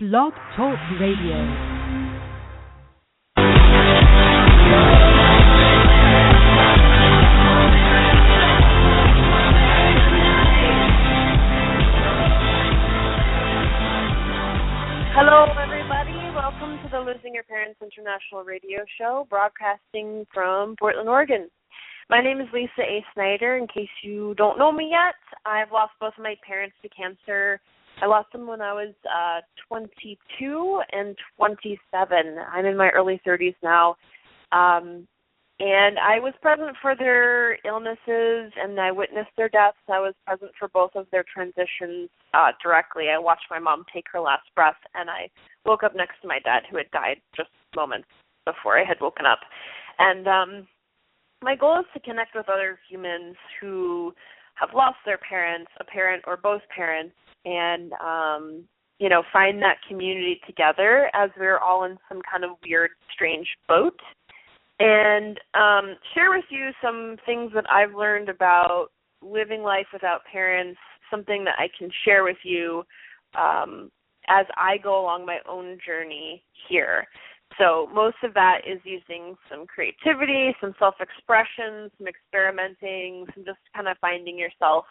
Blog Talk Radio. Hello, everybody. Welcome to the Losing Your Parents International Radio Show, broadcasting from Portland, Oregon. My name is Lisa A. Snyder. In case you don't know me yet, I've lost both of my parents to cancer. I lost them when I was 22 and 27. I'm in my early 30s now. And I was present for their illnesses, and I witnessed their deaths. I was present for both of their transitions directly. I watched my mom take her last breath, and I woke up next to my dad, who had died just moments before I had woken up. And my goal is to connect with other humans who have lost their parents, a parent or both parents, and, find that community together as we're all in some kind of weird, strange boat. And share with you some things that I've learned about living life without parents, something that I can share with you as I go along my own journey here. So most of that is using some creativity, some self-expression, some experimenting, some just kind of finding yourself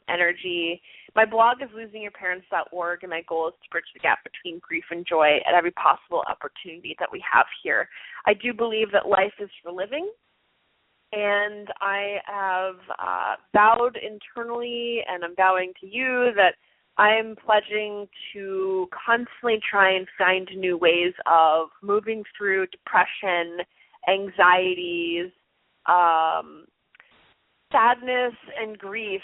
energy. My blog is losingyourparents.org, and my goal is to bridge the gap between grief and joy at every possible opportunity that we have here. I do believe that life is for living, and I have vowed internally, and I'm vowing to you, that I am pledging to constantly try and find new ways of moving through depression, anxieties, sadness, and grief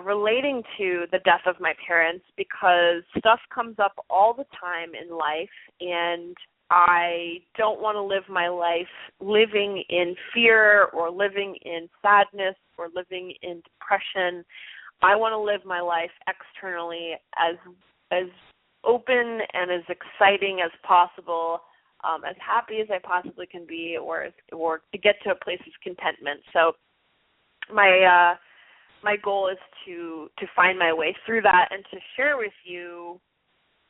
relating to the death of my parents, because stuff comes up all the time in life, and I don't want to live my life living in fear or living in sadness or living in depression. I want to live my life externally as open and as exciting as possible, as happy as I possibly can be, or to get to a place of contentment. So my goal is to find my way through that and to share with you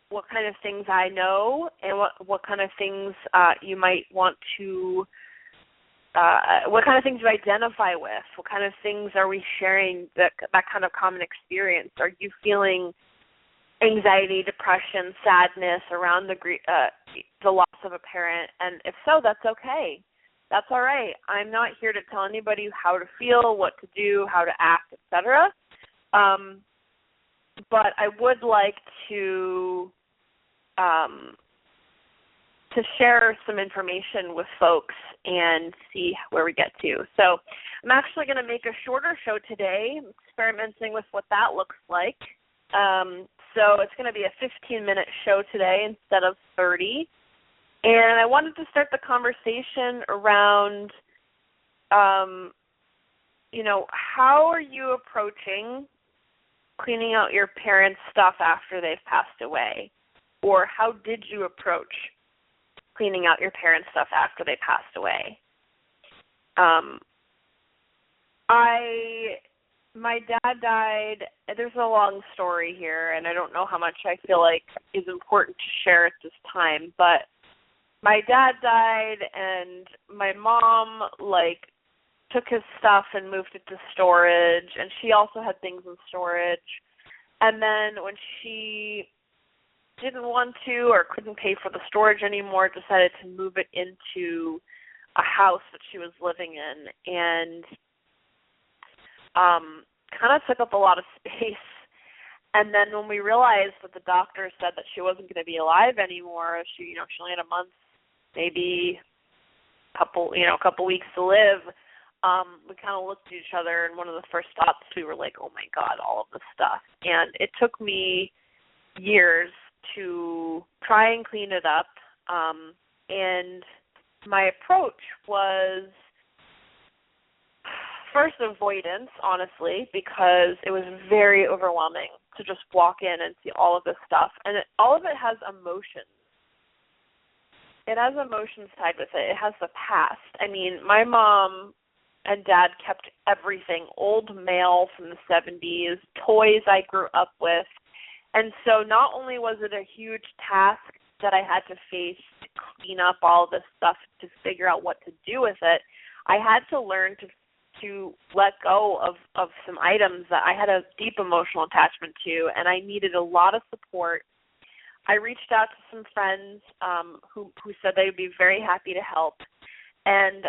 what kind of things I know and what kind of things you might want to, what kind of things you identify with, what kind of things are we sharing, that kind of common experience. Are you feeling anxiety, depression, sadness around the loss of a parent? And if so, that's okay. That's all right. I'm not here to tell anybody how to feel, what to do, how to act, etc. But I would like to share some information with folks and see where we get to. So I'm actually going to make a shorter show today, experimenting with what that looks like. So it's going to be a 15-minute show today instead of 30. And I wanted to start the conversation around, how are you approaching cleaning out your parents' stuff after they've passed away? Or how did you approach cleaning out your parents' stuff after they passed away? My dad died. There's a long story here, and I don't know how much I feel like is important to share at this time, but my dad died, and my mom, took his stuff and moved it to storage, and she also had things in storage. And then when she didn't want to or couldn't pay for the storage anymore, decided to move it into a house that she was living in, and kind of took up a lot of space. And then when we realized that the doctor said that she wasn't going to be alive anymore, she only had a month, maybe a couple weeks to live, we kind of looked at each other, and one of the first thoughts, we were like, oh my God, all of this stuff. And it took me years to try and clean it up. And my approach was first avoidance, honestly, because it was very overwhelming to just walk in and see all of this stuff. And all of it has emotions. It has emotions tied with it. It has the past. I mean, my mom and dad kept everything, old mail from the 70s, toys I grew up with, And so not only was it a huge task that I had to face to clean up all this stuff to figure out what to do with it, I had to learn to let go of some items that I had a deep emotional attachment to, and I needed a lot of support. I reached out to some friends who said they would be very happy to help, and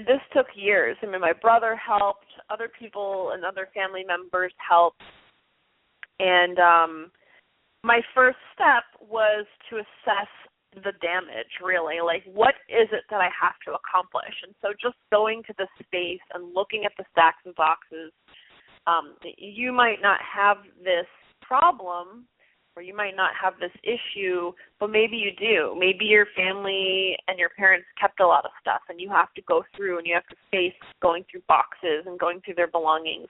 this took years. I mean, my brother helped, other people and other family members helped, and my first step was to assess the damage, really. Like, what is it that I have to accomplish? And so just going to the space and looking at the stacks of boxes, you might not have this problem or you might not have this issue, but maybe you do. Maybe your family and your parents kept a lot of stuff and you have to go through and you have to face going through boxes and going through their belongings.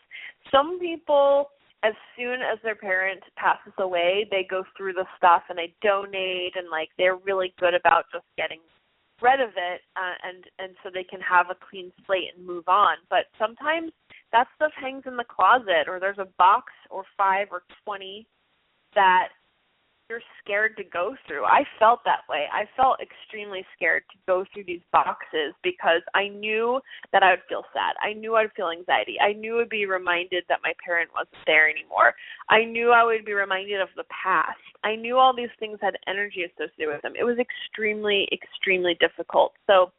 Some people, as soon as their parent passes away, they go through the stuff and they donate and like they're really good about just getting rid of it and so they can have a clean slate and move on. But sometimes that stuff hangs in the closet or there's a box or 5 or 20 that you're scared to go through. I felt that way. I felt extremely scared to go through these boxes because I knew that I would feel sad. I knew I would feel anxiety. I knew I would be reminded that my parent wasn't there anymore. I knew I would be reminded of the past. I knew all these things had energy associated with them. It was extremely, extremely difficult. So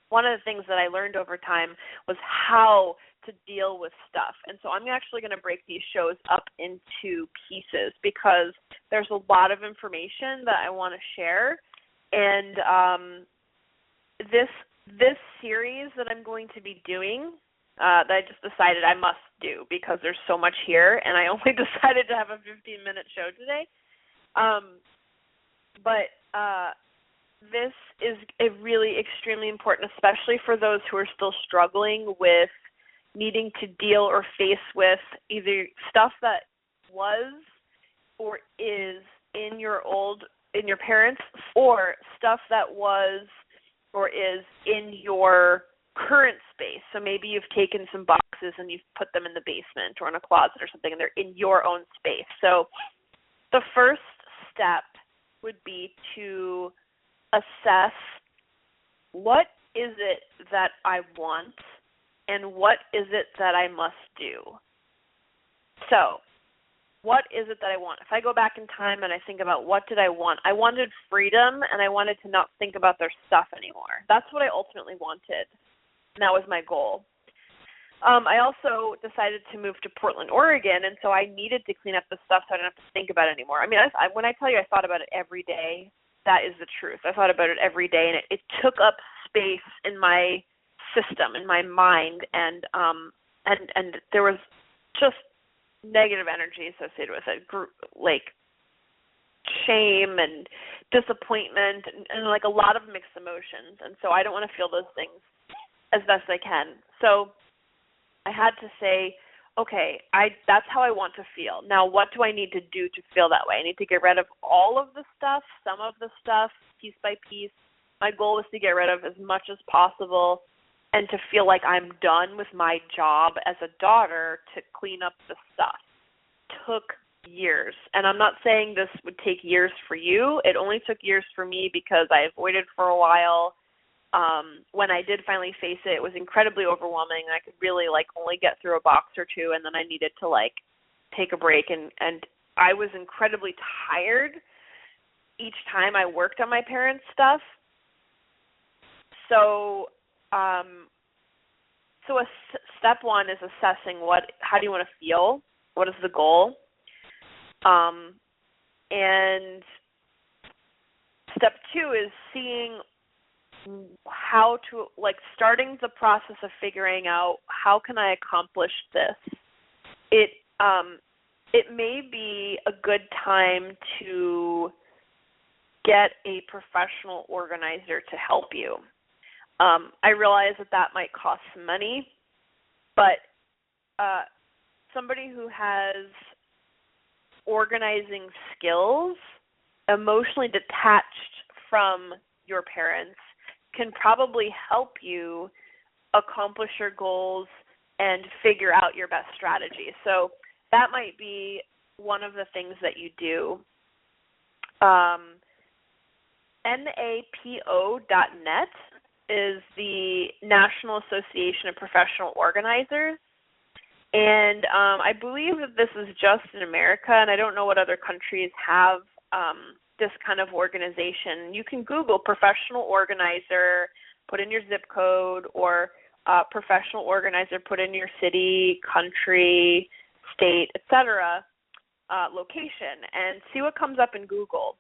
one of the things that I learned over time was how to deal with stuff. And so I'm actually going to break these shows up into pieces because there's a lot of information that I want to share. And this series that I'm going to be doing that I just decided I must do because there's so much here, and I only decided to have a 15-minute show today. This is really extremely important, especially for those who are still struggling with needing to deal or face with either stuff that was or is in your parents or stuff that was or is in your current space. So maybe you've taken some boxes and you've put them in the basement or in a closet or something and they're in your own space. So the first step would be to assess what is it that I want and what is it that I must do. So what is it that I want? If I go back in time and I think about what did I want, I wanted freedom and I wanted to not think about their stuff anymore. That's what I ultimately wanted. And that was my goal. I also decided to move to Portland, Oregon, and so I needed to clean up the stuff so I didn't have to think about it anymore. I mean, when I tell you I thought about it every day, that is the truth. I thought about it every day, and it took up space in my system, in my mind, and there was just negative energy associated with it, like shame and disappointment and like a lot of mixed emotions. And so I don't want to feel those things as best I can. So I had to say, okay, that's how I want to feel. Now, what do I need to do to feel that way? I need to get rid of all of the stuff, some of the stuff, piece by piece. My goal was to get rid of as much as possible and to feel like I'm done with my job as a daughter to clean up the stuff. Took years. And I'm not saying this would take years for you. It only took years for me because I avoided for a while. When I did finally face it, it was incredibly overwhelming. I could really only get through a box or two, and then I needed to take a break. And I was incredibly tired each time I worked on my parents' stuff. So step one is assessing how do you want to feel? What is the goal? And step two is seeing how to, starting the process of figuring out how can I accomplish this. It may be a good time to get a professional organizer to help you. I realize that might cost some money, but somebody who has organizing skills, emotionally detached from your parents, can probably help you accomplish your goals and figure out your best strategy. So that might be one of the things that you do. NAPO.net is the National Association of Professional Organizers. And I believe that this is just in America, and I don't know what other countries have this kind of organization. You can Google professional organizer, put in your zip code, or professional organizer, put in your city, country, state, etc., location, and see what comes up in Google.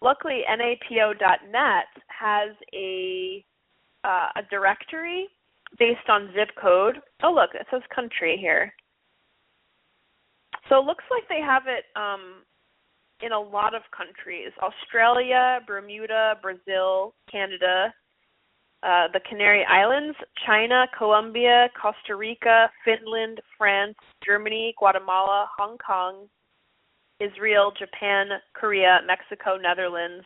Luckily, NAPO.net has a directory based on zip code. Oh, look, it says country here. So it looks like they have it in a lot of countries: Australia, Bermuda, Brazil, Canada, the Canary Islands, China, Colombia, Costa Rica, Finland, France, Germany, Guatemala, Hong Kong, Israel, Japan, Korea, Mexico, Netherlands,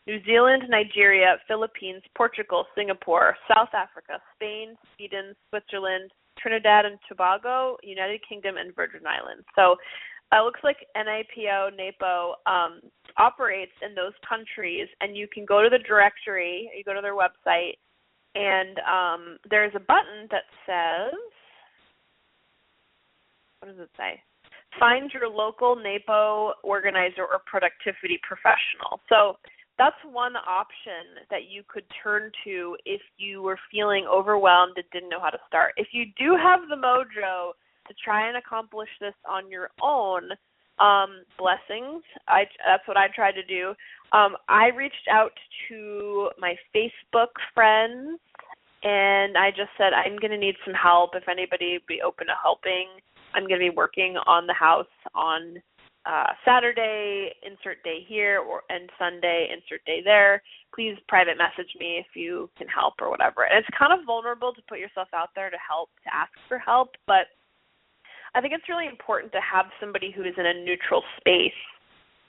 New Zealand, Nigeria, Philippines, Portugal, Singapore, South Africa, Spain, Sweden, Switzerland, Trinidad and Tobago, United Kingdom, and Virgin Islands. So it looks like NAPO operates in those countries, and you can go to the directory, you go to their website, and there's a button that says, what does it say? Find your local NAPO organizer or productivity professional. So that's one option that you could turn to if you were feeling overwhelmed and didn't know how to start. If you do have the mojo to try and accomplish this on your own, blessings. That's what I tried to do. I reached out to my Facebook friends, and I just said, I'm going to need some help. If anybody would be open to helping, I'm going to be working on the house on Saturday, insert day here, and Sunday, insert day there. Please private message me if you can help or whatever. And it's kind of vulnerable to put yourself out there to ask for help, but I think it's really important to have somebody who is in a neutral space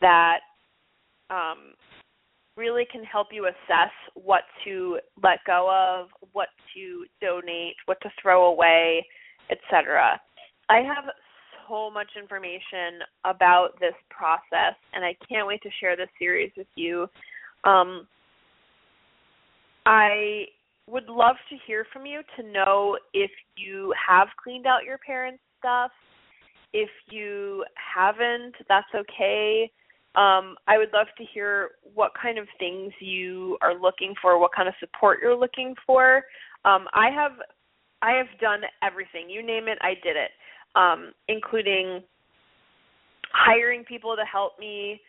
that really can help you assess what to let go of, what to donate, what to throw away, etc. I have so much information about this process, and I can't wait to share this series with you. I would love to hear from you to know if you have cleaned out your parents' stuff. If you haven't, that's okay. I would love to hear what kind of things you are looking for, what kind of support you're looking for. I have done everything. You name it, I did it. Including hiring people to help me,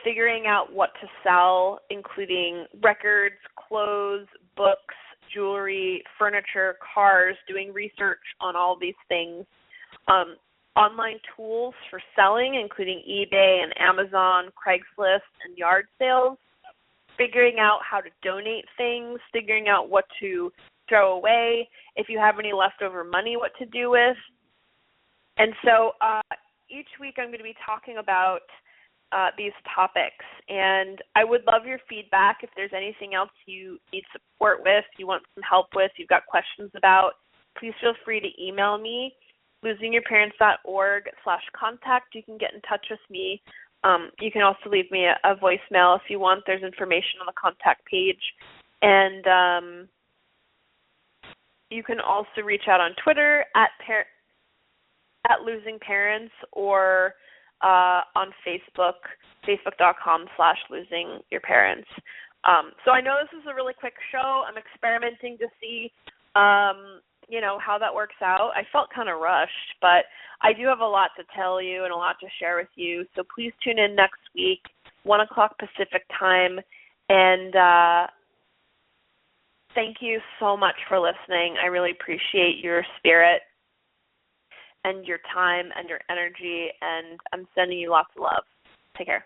figuring out what to sell, including records, clothes, books, jewelry, furniture, cars, doing research on all these things, online tools for selling, including eBay and Amazon, Craigslist, and yard sales, figuring out how to donate things, figuring out what to throw away, if you have any leftover money, what to do with. And so each week I'm going to be talking about these topics, and I would love your feedback. If there's anything else you need support with, you want some help with, you've got questions about, please feel free to email me, losingyourparents.org/contact. You can get in touch with me. You can also leave me a voicemail if you want. There's information on the contact page. And you can also reach out on Twitter at Losing Parents, or on Facebook, facebook.com/losingyourparents. So I know this is a really quick show. I'm experimenting to see, how that works out. I felt kind of rushed, but I do have a lot to tell you and a lot to share with you. So please tune in next week, 1 o'clock Pacific time. And thank you so much for listening. I really appreciate your spirit and your time and your energy, and I'm sending you lots of love. Take care.